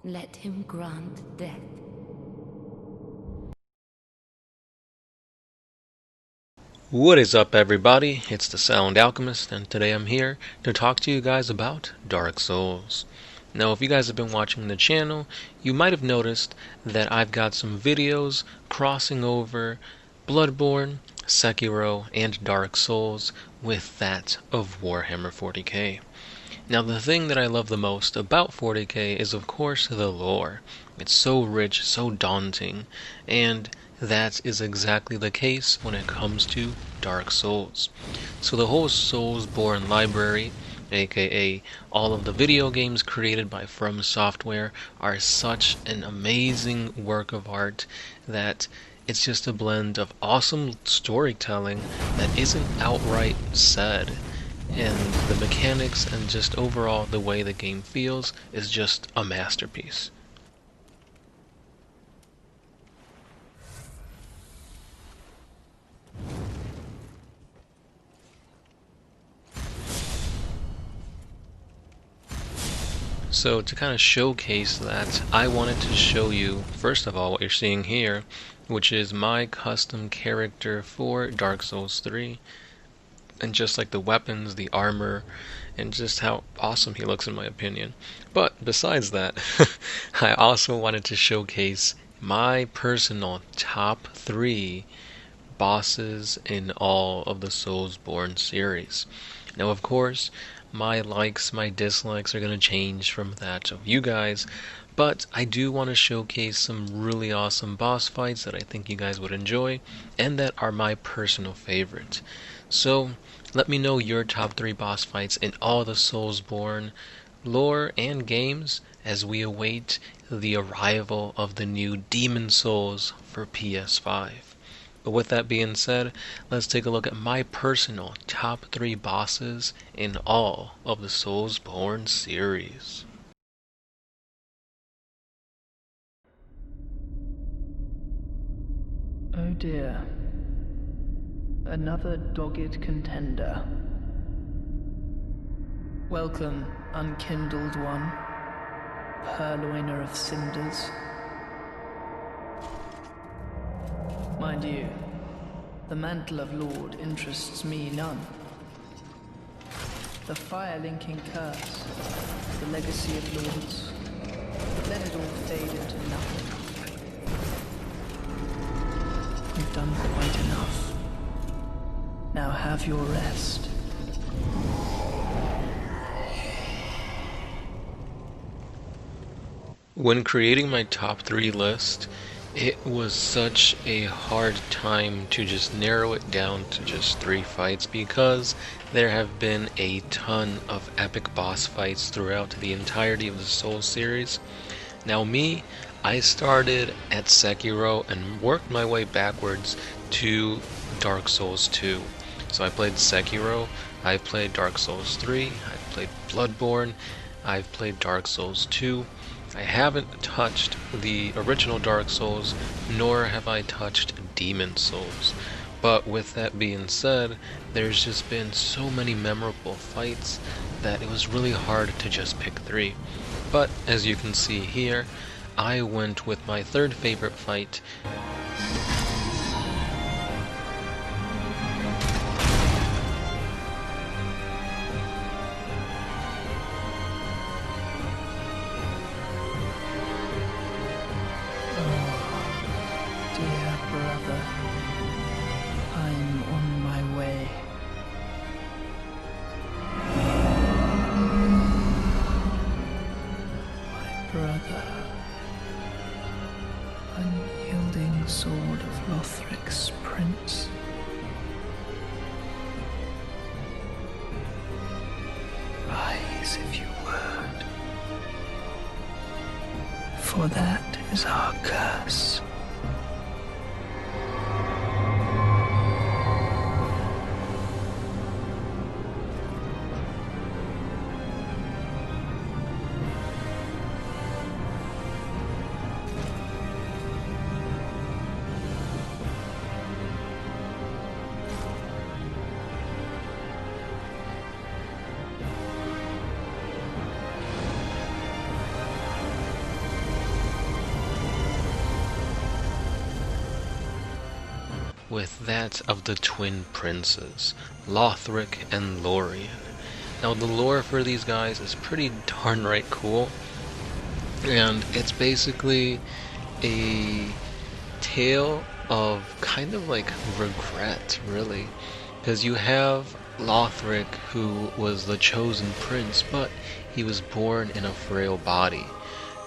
Let him grant death. What is up, everybody? It's the Sound Alchemist, and today I'm here to talk to you guys about Dark Souls. Now, if you guys have been watching the channel, you might have noticed that I've got some videos crossing over Bloodborne, Sekiro, and Dark Souls with that of Warhammer 40k. Now, the thing that I love the most about 40k is, of course, the lore. It's so rich, so daunting, and that is exactly the case when it comes to Dark Souls. So the whole SoulsBorne library, aka all of the video games created by FromSofware, are such an amazing work of art that it's just a blend of awesome storytelling that isn't outright said. And the mechanics and just overall the way the game feels is just a masterpiece. So to kind of showcase that, I wanted to show you, first of all, what you're seeing here, which is my custom character for Dark Souls 3. And just like the weapons, the armor, and just how awesome he looks in my opinion. But besides that, I also wanted to showcase my personal top 3 bosses in all of the SoulsBorne series. Now, of course, my likes, my dislikes are going to change from that of you guys, but I do want to showcase some really awesome boss fights that I think you guys would enjoy, and that are my personal favorite. So, let me know your top 3 boss fights in all the SoulsBorne lore and games as we await the arrival of the new Demon Souls for PS5. But with that being said, let's take a look at my personal top 3 bosses in all of the SoulsBorne series. Oh dear. Another dogged contender. Welcome, unkindled one, purloiner of cinders. Mind you, the mantle of Lord interests me none. The fire-linking curse, the legacy of lords, let it all fade into nothing. You've done quite enough. Now have your rest. When creating my top 3 list, it was such a hard time to just narrow it down to just 3 fights because there have been a ton of epic boss fights throughout the entirety of the Souls series. Now I started at Sekiro and worked my way backwards to Dark Souls 2. So I played Sekiro, I played Dark Souls 3, I played Bloodborne, I've played Dark Souls 2. I haven't touched the original Dark Souls, nor have I touched Demon Souls. But with that being said, there's just been so many memorable fights that it was really hard to just pick 3. But as you can see here, I went with my 3rd favorite fight. Dear brother, I'm on my way. My brother, unyielding sword of Lothric's prince. Rise if you would, for that is our curse. with that of the twin princes, Lothric and Lorien. Now the lore for these guys is pretty darn right cool, and it's basically a tale of kind of like regret, really, because you have Lothric, who was the chosen prince, but he was born in a frail body.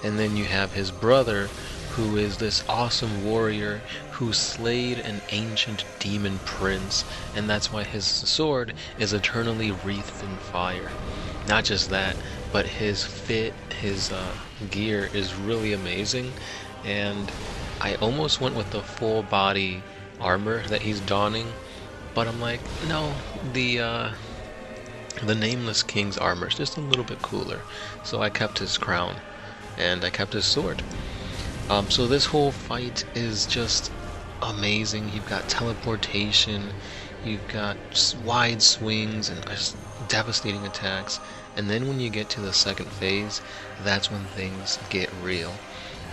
And then you have his brother, who is this awesome warrior who slayed an ancient demon prince, and that's why his sword is eternally wreathed in fire. Not just that, but his gear is really amazing, and I almost went with the full body armor that he's donning, but I'm like, no, the Nameless King's armor is just a little bit cooler. So I kept his crown, and I kept his sword. So this whole fight is just amazing. You've got teleportation, you've got wide swings, and just devastating attacks. And then when you get to the second phase, that's when things get real.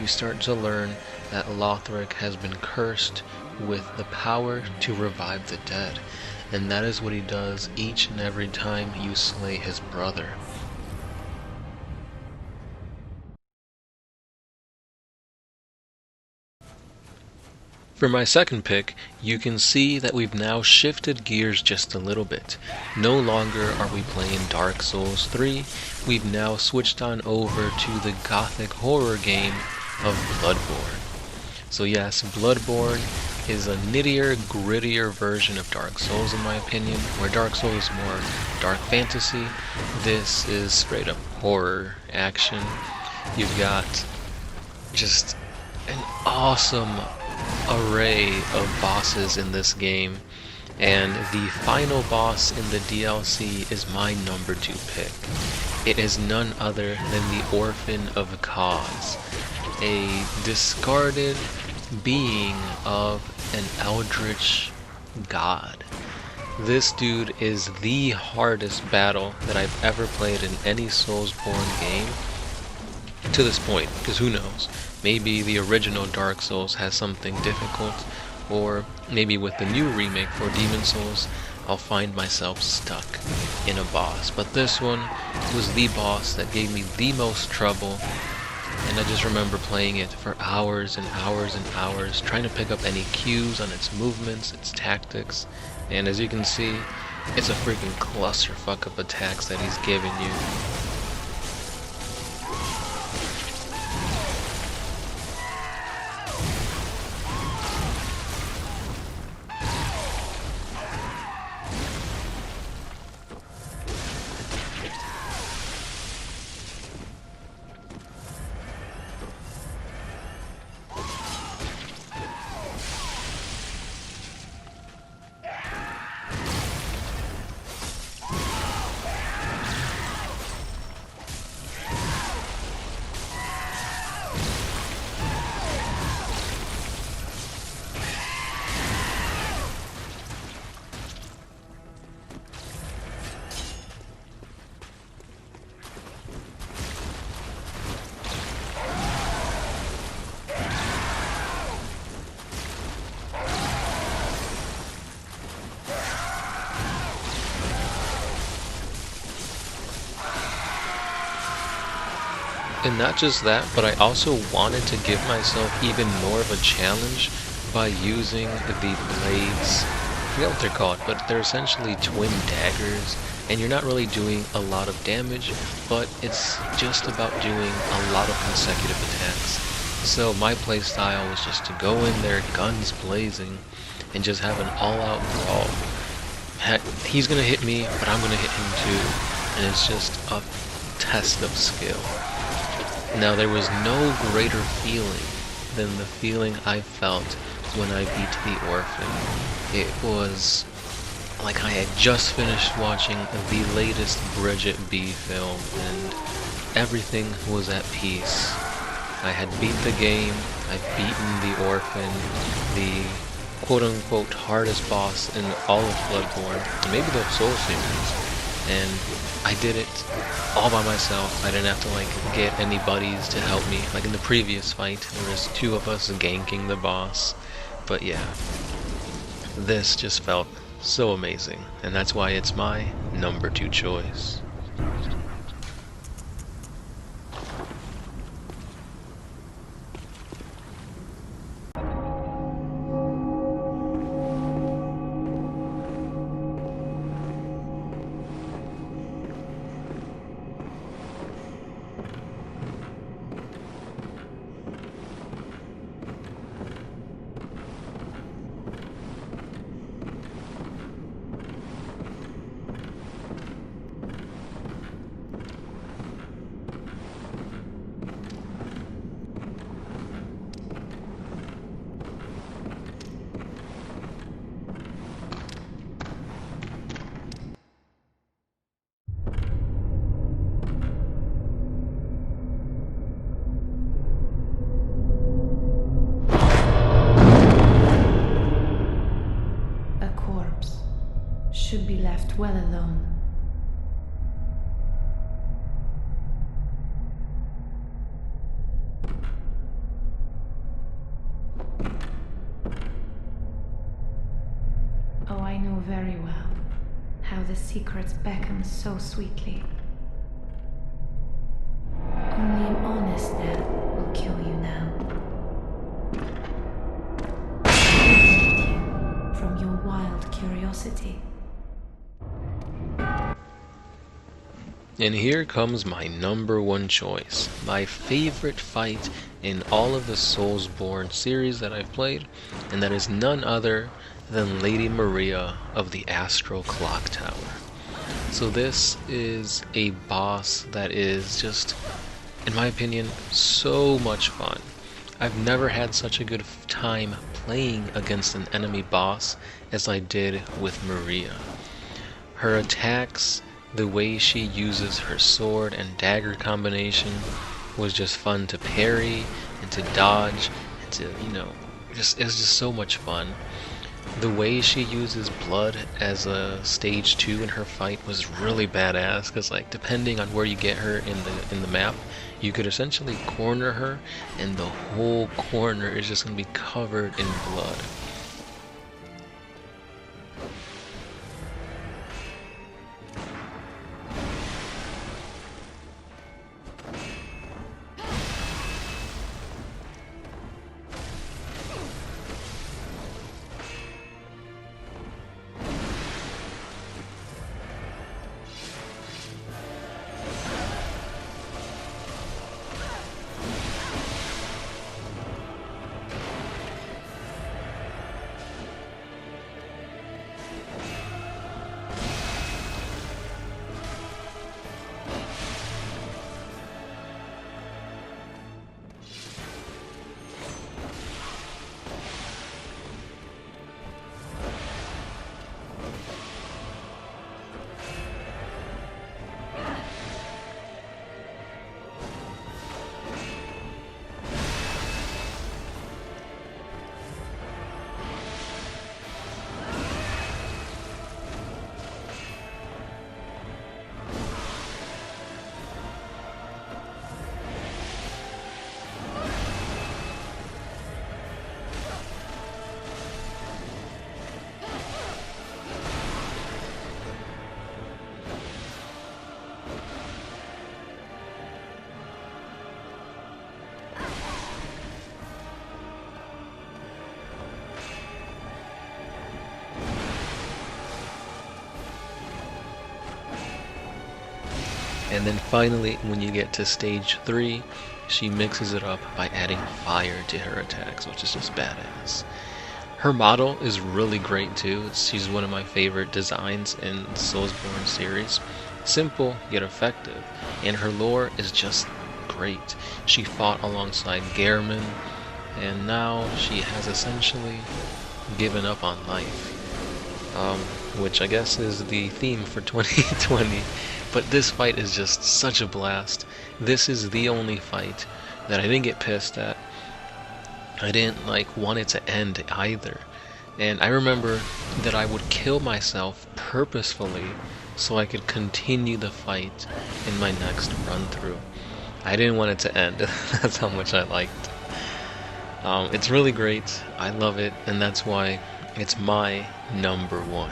You start to learn that Lothric has been cursed with the power to revive the dead, and that is what he does each and every time you slay his brother. For my second pick, you can see that we've now shifted gears just a little bit. No longer are we playing Dark Souls 3, we've now switched on over to the gothic horror game of Bloodborne. So yes, Bloodborne is a nittier, grittier version of Dark Souls in my opinion, where Dark Souls is more dark fantasy. This is straight up horror action. You've got just an awesome array of bosses in this game, and the final boss in the DLC is my number 2 pick. It is none other than the Orphan of Cause, a discarded being of an eldritch god. This dude is the hardest battle that I've ever played in any SoulsBorne game to this point, because who knows, maybe the original Dark Souls has something difficult, or maybe with the new remake for Demon Souls I'll find myself stuck in a boss. But this one was the boss that gave me the most trouble, and I just remember playing it for hours and hours and hours, trying to pick up any cues on its movements, its tactics, and as you can see, it's a freaking clusterfuck of attacks that he's giving you. And not just that, but I also wanted to give myself even more of a challenge by using the blades. I forget what they're called, but they're essentially twin daggers, and you're not really doing a lot of damage, but it's just about doing a lot of consecutive attacks. So my playstyle was just to go in there, guns blazing, and just have an all-out brawl. He's gonna hit me, but I'm gonna hit him too, and it's just a test of skill. Now, there was no greater feeling than the feeling I felt when I beat the Orphan. It was like I had just finished watching the latest Bridget B film, and everything was at peace. I had beat the game, I'd beaten the Orphan, the quote-unquote hardest boss in all of Bloodborne, and maybe the Soul series, and I did it all by myself. I didn't have to get any buddies to help me. Like in the previous fight, there was 2 of us ganking the boss. But yeah, this just felt so amazing, and that's why it's my number 2 choice. Should be left well alone. Oh, I know very well how the secrets beckon so sweetly. Only an honest man will kill you now. From your wild curiosity. And here comes my number 1 choice, my favorite fight in all of the SoulsBorne series that I've played, and that is none other than Lady Maria of the Astral Clock Tower. So this is a boss that is just, in my opinion, so much fun. I've never had such a good time playing against an enemy boss as I did with Maria. Her attacks, the way she uses her sword and dagger combination was just fun to parry and to dodge and to, it was just so much fun. The way she uses blood as a stage 2 in her fight was really badass, because like depending on where you get her in the map, you could essentially corner her and the whole corner is just going to be covered in blood. And then finally, when you get to stage 3, she mixes it up by adding fire to her attacks, which is just badass. Her model is really great too. She's one of my favorite designs in the SoulsBorne series. Simple, yet effective. And her lore is just great. She fought alongside Gehrman, and now she has essentially given up on life. Which I guess is the theme for 2020. But this fight is just such a blast. This is the only fight that I didn't get pissed at. I didn't want it to end either. And I remember that I would kill myself purposefully so I could continue the fight in my next run through. I didn't want it to end. That's how much I liked. It's really great. I love it, and that's why It's my number one.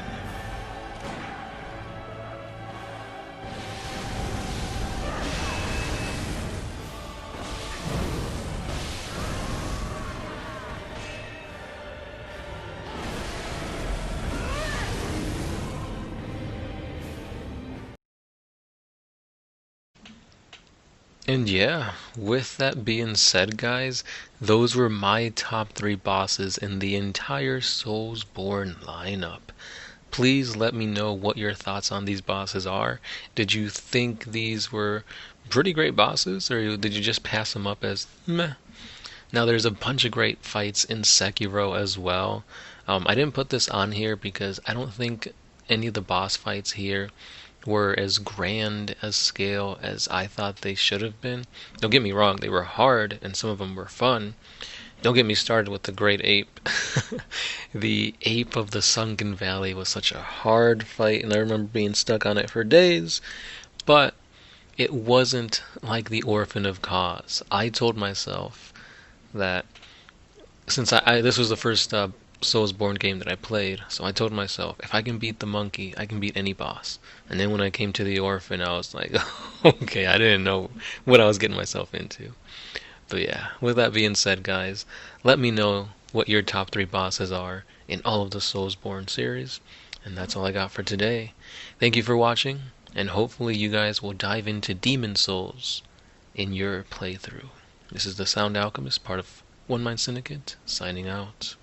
And yeah, with that being said, guys, those were my top 3 bosses in the entire SoulsBorne lineup. Please let me know what your thoughts on these bosses are. Did you think these were pretty great bosses, or did you just pass them up as meh? Now, there's a bunch of great fights in Sekiro as well. I didn't put this on here because I don't think any of the boss fights here were as grand a scale as I thought they should have been. Don't get me wrong, they were hard and some of them were fun. Don't get me started with the Great Ape. The Ape of the Sunken Valley was such a hard fight, and I remember being stuck on it for days, but it wasn't like the Orphan of Cause. I told myself that since this was the first Soulsborne game that I played, so I told myself, if I can beat the monkey, I can beat any boss. And then when I came to the orphan, I was like, okay, I didn't know what I was getting myself into. But yeah, with that being said, guys, let me know what your top 3 bosses are in all of the Soulsborne series. And that's all I got for today. Thank you for watching, and hopefully you guys will dive into Demon Souls in your playthrough. This is the Sound Alchemist, part of One Mind Syndicate, signing out.